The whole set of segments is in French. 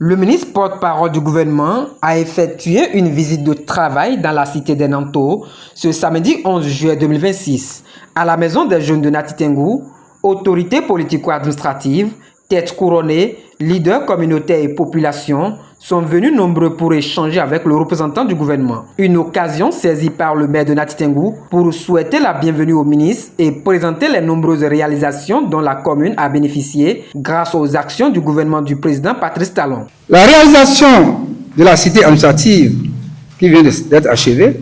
Le ministre porte-parole du gouvernement a effectué une visite de travail dans la cité des Nanto ce samedi 11 juillet 2026 à la maison des jeunes de Nati Tengou. Autorités politico-administratives, têtes couronnées, leaders communautaires et population sont venus nombreux pour échanger avec le représentant du gouvernement. Une occasion saisie par le maire de Nati Tengou pour souhaiter la bienvenue au ministre et présenter les nombreuses réalisations dont la commune a bénéficié grâce aux actions du gouvernement du président Patrice Talon. La réalisation de la cité administrative qui vient d'être achevée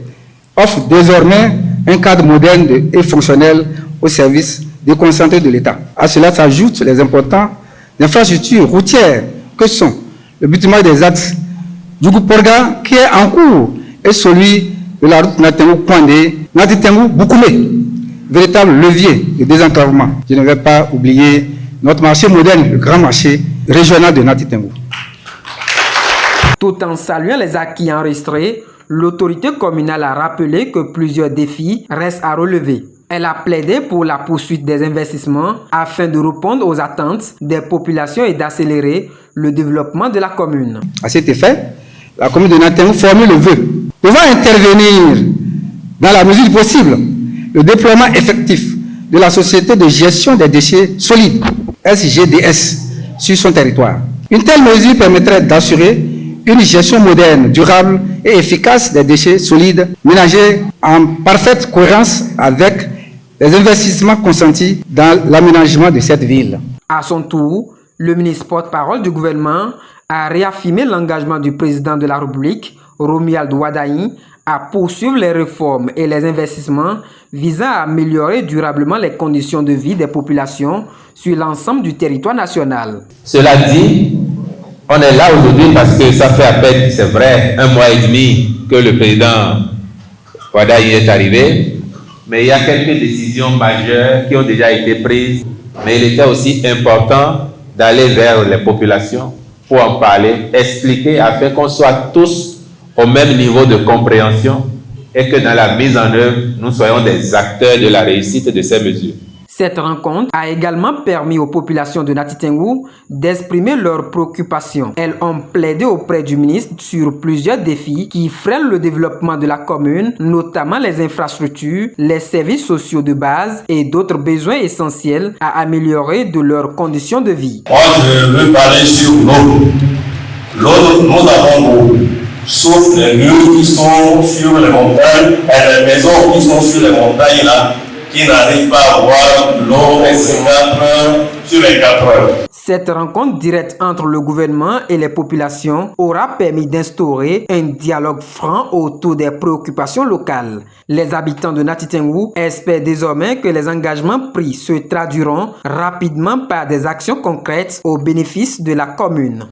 offre désormais un cadre moderne et fonctionnel au service déconcentré de l'État. À cela s'ajoutent les importantes infrastructures routières que sont le bâtiment des axes du groupe Porga qui est en cours et celui de la route Nati Tengou-Kouandé, Nati Tengou-Boukoumé, véritable levier de désenclavement. Je ne vais pas oublier notre marché moderne, le grand marché régional de Nati Tengou. Tout en saluant les acquis enregistrés, l'autorité communale a rappelé que plusieurs défis restent à relever. Elle a plaidé pour la poursuite des investissements afin de répondre aux attentes des populations et d'accélérer le développement de la commune. À cet effet, la commune de Nati Tengou formule le vœu devant intervenir dans la mesure du possible le déploiement effectif de la société de gestion des déchets solides, SGDS, sur son territoire. Une telle mesure permettrait d'assurer une gestion moderne, durable et efficace des déchets solides ménagers en parfaite cohérence avec les investissements consentis dans l'aménagement de cette ville. À son tour, le ministre porte-parole du gouvernement a réaffirmé l'engagement du président de la République, Romuald Wardani, à poursuivre les réformes et les investissements visant à améliorer durablement les conditions de vie des populations sur l'ensemble du territoire national. Cela dit, on est là aujourd'hui parce que ça fait à peine, c'est vrai, 1 mois et demi que le président Wardani est arrivé. Mais il y a quelques décisions majeures qui ont déjà été prises. Mais il était aussi important d'aller vers les populations pour en parler, expliquer afin qu'on soit tous au même niveau de compréhension et que dans la mise en œuvre, nous soyons des acteurs de la réussite de ces mesures. Cette rencontre a également permis aux populations de Nati Tengou d'exprimer leurs préoccupations. Elles ont plaidé auprès du ministre sur plusieurs défis qui freinent le développement de la commune, notamment les infrastructures, les services sociaux de base et d'autres besoins essentiels à améliorer de leurs conditions de vie. Moi, je veux parler sur l'eau. L'eau, nous avons l'eau, sauf les murs qui sont sur les montagnes et les maisons qui sont sur les montagnes là, qui n'arrivent pas à avoir l'eau et 54 heures sur les 4 heures. Cette rencontre directe entre le gouvernement et les populations aura permis d'instaurer un dialogue franc autour des préoccupations locales. Les habitants de Nati Tengou espèrent désormais que les engagements pris se traduiront rapidement par des actions concrètes au bénéfice de la commune.